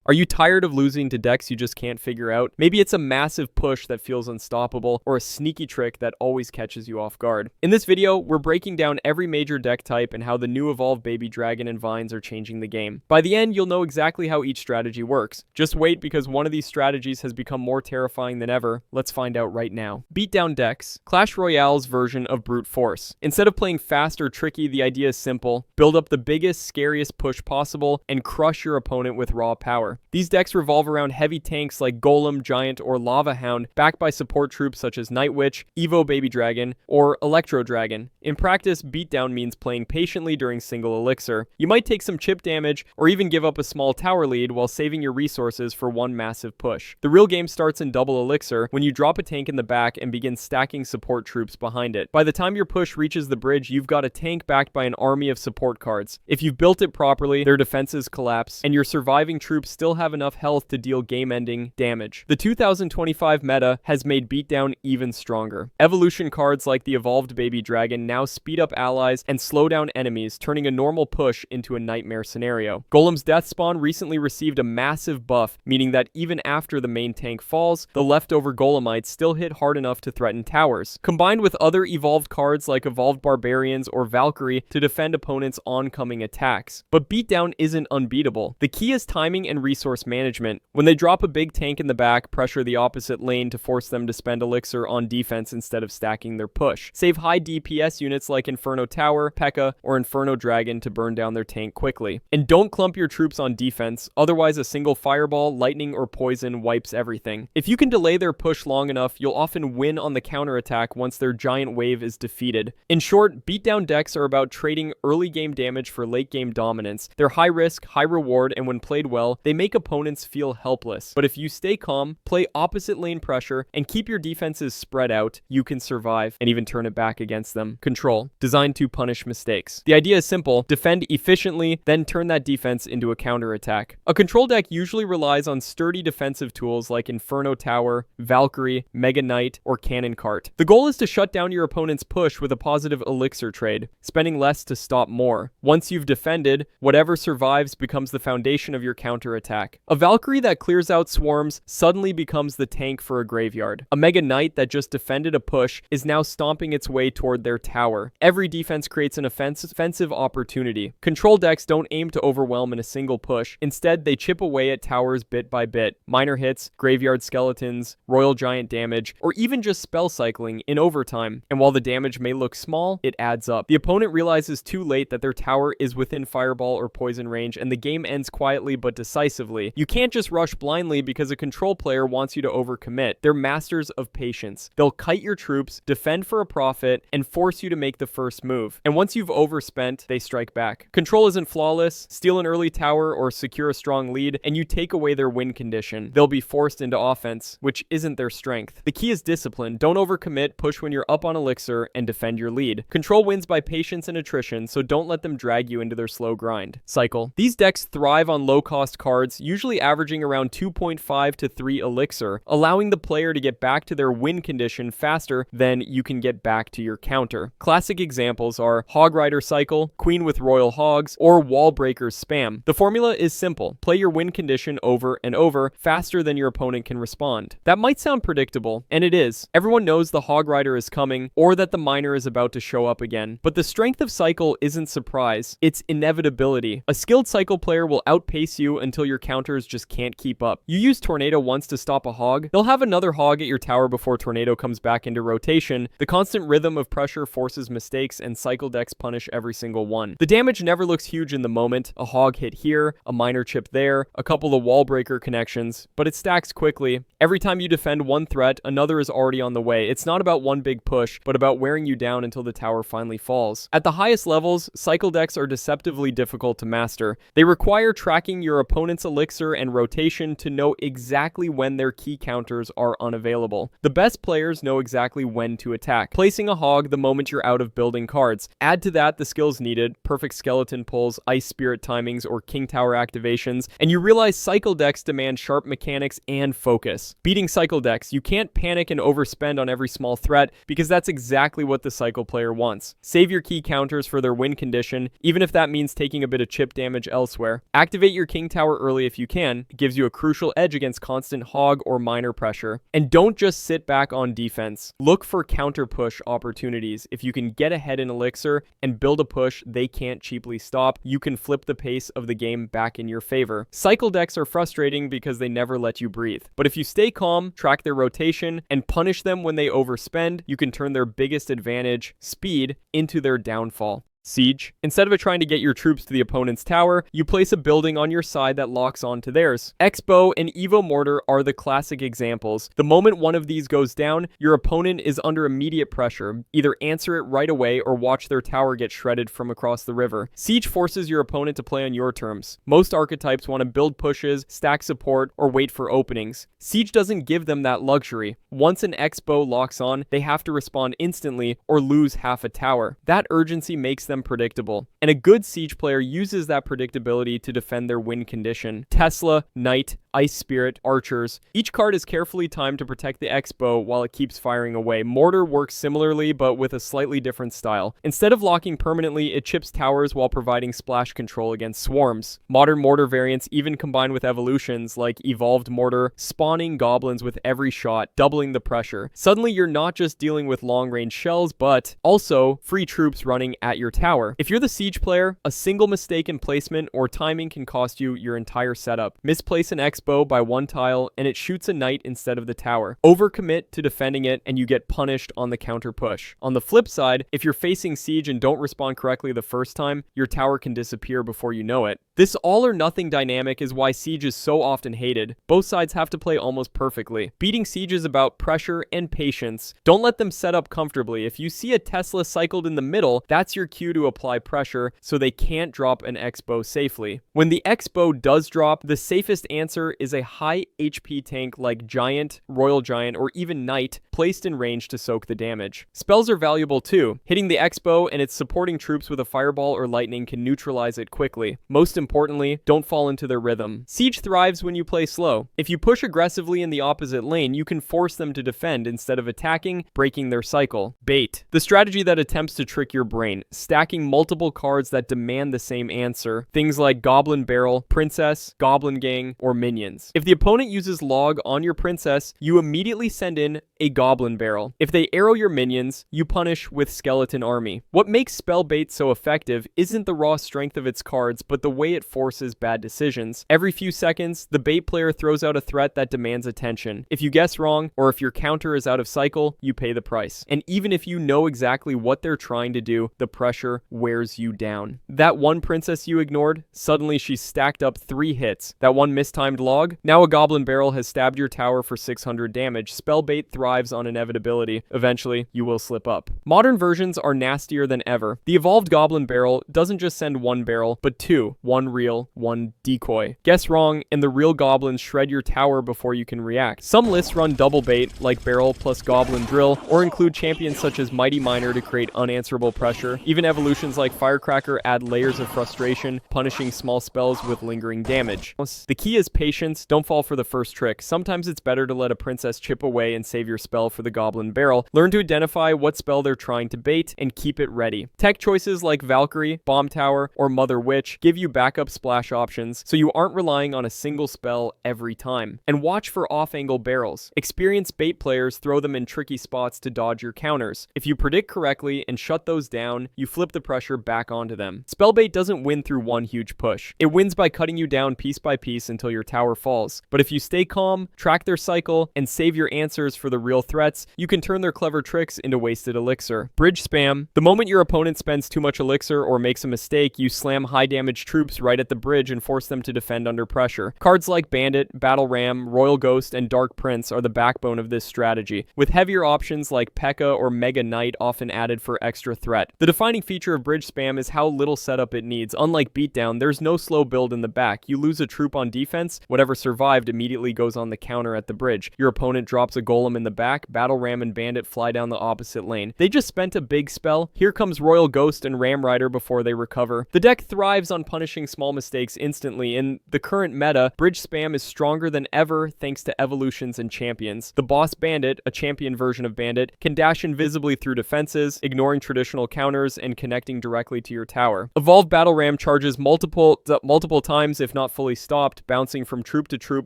Are you tired of losing to decks you just can't figure out? Maybe it's a massive push that feels unstoppable, or a sneaky trick that always catches you off guard. In this video, we're breaking down every major deck type and how the new evolved Baby Dragon and Vines are changing the game. By the end, you'll know exactly how each strategy works. Just wait, because one of these strategies has become more terrifying than ever. Let's find out right now. Beatdown decks. Clash Royale's version of brute force. Instead of playing fast or tricky, the idea is simple. Build up the biggest, scariest push possible and crush your opponent with raw power. These decks revolve around heavy tanks like Golem, Giant, or Lava Hound, backed by support troops such as Night Witch, Evo Baby Dragon, or Electro Dragon. In practice, beatdown means playing patiently during single elixir. You might take some chip damage, or even give up a small tower lead while saving your resources for one massive push. The real game starts in double elixir, when you drop a tank in the back and begin stacking support troops behind it. By the time your push reaches the bridge, you've got a tank backed by an army of support cards. If you've built it properly, their defenses collapse, and your surviving troops still have enough health to deal game-ending damage. The 2025 meta has made beatdown even stronger. Evolution cards like the evolved Baby Dragon now speed up allies and slow down enemies, turning a normal push into a nightmare scenario. Golem's Death Spawn recently received a massive buff, meaning that even after the main tank falls, the leftover Golemites still hit hard enough to threaten towers. Combined with other evolved cards like evolved Barbarians or Valkyrie to defend opponents' oncoming attacks. But beatdown isn't unbeatable. The key is timing and resource management. When they drop a big tank in the back, pressure the opposite lane to force them to spend elixir on defense instead of stacking their push. Save high DPS units like Inferno Tower, P.E.K.K.A, or Inferno Dragon to burn down their tank quickly. And don't clump your troops on defense, otherwise a single fireball, lightning, or poison wipes everything. If you can delay their push long enough, you'll often win on the counterattack once their giant wave is defeated. In short, beatdown decks are about trading early game damage for late game dominance. They're high risk, high reward, and when played well, they make opponents feel helpless. But if you stay calm, play opposite lane pressure, and keep your defenses spread out, you can survive and even turn it back against them. Control. Designed to punish mistakes. The idea is simple. Defend efficiently, then turn that defense into a counterattack. A control deck usually relies on sturdy defensive tools like Inferno Tower, Valkyrie, Mega Knight, or Cannon Cart. The goal is to shut down your opponent's push with a positive elixir trade, spending less to stop more. Once you've defended, whatever survives becomes the foundation of your counterattack. A Valkyrie that clears out swarms suddenly becomes the tank for a graveyard. A Mega Knight that just defended a push is now stomping its way toward their tower. Every defense creates an offensive opportunity. Control decks don't aim to overwhelm in a single push. Instead, they chip away at towers bit by bit. Minor hits, graveyard skeletons, royal giant damage, or even just spell cycling in overtime. And while the damage may look small, it adds up. The opponent realizes too late that their tower is within fireball or poison range, and the game ends quietly but decisively. You can't just rush blindly because a control player wants you to overcommit. They're masters of patience. They'll kite your troops, defend for a profit, and force you to make the first move. And once you've overspent, they strike back. Control isn't flawless. Steal an early tower or secure a strong lead, and you take away their win condition. They'll be forced into offense, which isn't their strength. The key is discipline. Don't overcommit, push when you're up on elixir, and defend your lead. Control wins by patience and attrition, so don't let them drag you into their slow grind. Cycle. These decks thrive on low-cost cards, usually averaging around 2.5 to 3 elixir, allowing the player to get back to their win condition faster than you can get back to your counter. Classic examples are Hog Rider Cycle, Queen with Royal Hogs, or Wall Breakers Spam. The formula is simple. Play your win condition over and over, faster than your opponent can respond. That might sound predictable, and it is. Everyone knows the Hog Rider is coming, or that the Miner is about to show up again. But the strength of Cycle isn't surprise, it's inevitability. A skilled Cycle player will outpace you until your counters just can't keep up. You use Tornado once to stop a hog, they'll have another hog at your tower before Tornado comes back into rotation. The constant rhythm of pressure forces mistakes, and Cycle decks punish every single one. The damage never looks huge in the moment. A hog hit here, a miner chip there, a couple of wall breaker connections, but it stacks quickly. Every time you defend one threat, another is already on the way. It's not about one big push, but about wearing you down until the tower finally falls. At the highest levels, Cycle decks are deceptively difficult to master. They require tracking your opponent's elixir and rotation to know exactly when their key counters are unavailable. The best players know exactly when to attack, placing a hog the moment you're out of building cards. Add to that the skills needed, perfect skeleton pulls, ice spirit timings, or king tower activations, and you realize Cycle decks demand sharp mechanics and focus. Beating Cycle decks, you can't panic and overspend on every small threat, because that's exactly what the Cycle player wants. Save your key counters for their win condition, even if that means taking a bit of chip damage elsewhere. Activate your king tower early early if you can. It gives you a crucial edge against constant hog or miner pressure. And don't just sit back on defense. Look for counter push opportunities. If you can get ahead in Elixir and build a push they can't cheaply stop, you can flip the pace of the game back in your favor. Cycle decks are frustrating because they never let you breathe. But if you stay calm, track their rotation, and punish them when they overspend, you can turn their biggest advantage, speed, into their downfall. Siege. Instead of trying to get your troops to the opponent's tower, you place a building on your side that locks onto theirs. X-Bow and Evo Mortar are the classic examples. The moment one of these goes down, your opponent is under immediate pressure. Either answer it right away or watch their tower get shredded from across the river. Siege forces your opponent to play on your terms. Most archetypes want to build pushes, stack support, or wait for openings. Siege doesn't give them that luxury. Once an X-Bow locks on, they have to respond instantly or lose half a tower. That urgency makes them predictable, and a good Siege player uses that predictability to defend their win condition. Tesla, Knight, Ice Spirit, Archers. Each card is carefully timed to protect the X-Bow while it keeps firing away. Mortar works similarly, but with a slightly different style. Instead of locking permanently, it chips towers while providing splash control against swarms. Modern Mortar variants even combine with evolutions like Evolved Mortar, spawning goblins with every shot, doubling the pressure. Suddenly, you're not just dealing with long-range shells, but also free troops running at your tower. If you're the Siege player, a single mistake in placement or timing can cost you your entire setup. Misplace an X-Bow by one tile and it shoots a knight instead of the tower. Overcommit to defending it and you get punished on the counter push. On the flip side, if you're facing Siege and don't respond correctly the first time, your tower can disappear before you know it. This all or nothing dynamic is why Siege is so often hated. Both sides have to play almost perfectly. Beating Siege is about pressure and patience. Don't let them set up comfortably. If you see a Tesla cycled in the middle, that's your cue to apply pressure so they can't drop an X-Bow safely. When the X-Bow does drop, the safest answer is a high HP tank like Giant, Royal Giant, or even Knight placed in range to soak the damage. Spells are valuable too. Hitting the X-Bow and its supporting troops with a fireball or lightning can neutralize it quickly. Most importantly, don't fall into their rhythm. Siege thrives when you play slow. If you push aggressively in the opposite lane, you can force them to defend instead of attacking, breaking their cycle. Bait. The strategy that attempts to trick your brain, stacking multiple cards that demand the same answer. Things like Goblin Barrel, Princess, Goblin Gang, or Minions. If the opponent uses log on your princess, you immediately send in a Goblin Barrel. If they arrow your minions, you punish with Skeleton Army. What makes spell bait so effective isn't the raw strength of its cards, but the way it forces bad decisions. Every few seconds, the bait player throws out a threat that demands attention. If you guess wrong, or if your counter is out of cycle, you pay the price. And even if you know exactly what they're trying to do, the pressure wears you down. That one princess you ignored, suddenly she's stacked up 3 hits. That one mistimed log, now a Goblin Barrel has stabbed your tower for 600 damage. Spellbait thrives on inevitability. Eventually, you will slip up. Modern versions are nastier than ever. The evolved Goblin Barrel doesn't just send 1 barrel, but 2. 1 real, 1 decoy. Guess wrong, and the real goblins shred your tower before you can react. Some lists run double bait, like Barrel plus Goblin Drill, or include champions such as Mighty Miner to create unanswerable pressure. Even evolutions like Firecracker add layers of frustration, punishing small spells with lingering damage. The key is patience. Don't fall for the first trick. Sometimes it's better to let a princess chip away and save your spell for the Goblin Barrel. Learn to identify what spell they're trying to bait and keep it ready. Tech choices like Valkyrie, Bomb Tower, or Mother Witch give you backup splash options, so you aren't relying on a single spell every time. And watch for off-angle barrels. Experienced bait players throw them in tricky spots to dodge your counters. If you predict correctly and shut those down, you flip the pressure back onto them. Spellbait doesn't win through one huge push. It wins by cutting you down piece by piece until your tower falls. But if you stay calm, track their cycle, and save your answers for the real threats, you can turn their clever tricks into wasted elixir. Bridge spam. The moment your opponent spends too much elixir or makes a mistake, you slam high damage troops right at the bridge and force them to defend under pressure. Cards like Bandit, Battle Ram, Royal Ghost, and Dark Prince are the backbone of this strategy, with heavier options like P.E.K.K.A. or Mega Knight often added for extra threat. The defining feature of bridge spam is how little setup it needs. Unlike beatdown, there's no slow build in the back. You lose a troop on defense, whatever survived immediately goes on the counter at the bridge. Your opponent drops a golem in the back, Battle Ram and Bandit fly down the opposite lane. They just spent a big spell. Here comes Royal Ghost and Ram Rider before they recover. The deck thrives on punishing small mistakes instantly. In the current meta, bridge spam is stronger than ever thanks to evolutions and champions. The boss bandit, a champion version of bandit, can dash invisibly through defenses, ignoring traditional counters and connecting directly to your tower. Evolved battle ram charges multiple times if not fully stopped, bouncing from troop to troop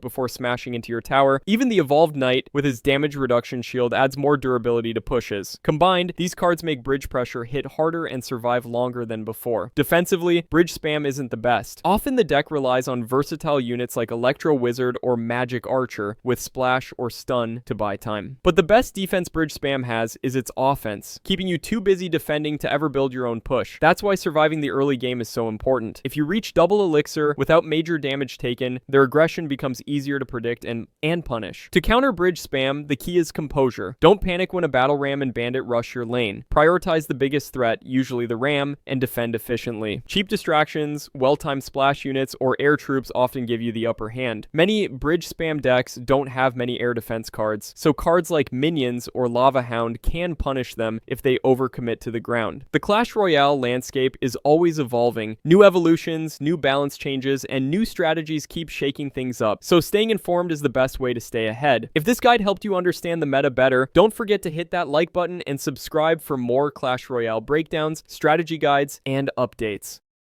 before smashing into your tower. Even the evolved knight with his damage reduction shield adds more durability to pushes. Combined, these cards make bridge pressure hit harder and survive longer than before. Defensively, bridge spam isn't the best. Often the deck relies on versatile units like Electro Wizard or Magic Archer with splash or stun to buy time. But the best defense bridge spam has is its offense, keeping you too busy defending to ever build your own push. That's why surviving the early game is so important. If you reach double elixir without major damage taken, their aggression becomes easier to predict and punish. To counter bridge spam, the key is composure. Don't panic when a battle ram and bandit rush your lane. Prioritize the biggest threat, usually the ram, and defend efficiently. Cheap distractions, well-timed splash units, or air troops often give you the upper hand. Many bridge spam decks don't have many air defense cards, so cards like Minions or Lava Hound can punish them if they overcommit to the ground. The Clash Royale landscape is always evolving. New evolutions, new balance changes, and new strategies keep shaking things up, so staying informed is the best way to stay ahead. If this guide helped you understand the meta better, don't forget to hit that like button and subscribe for more Clash Royale breakdowns, strategy guides, and updates.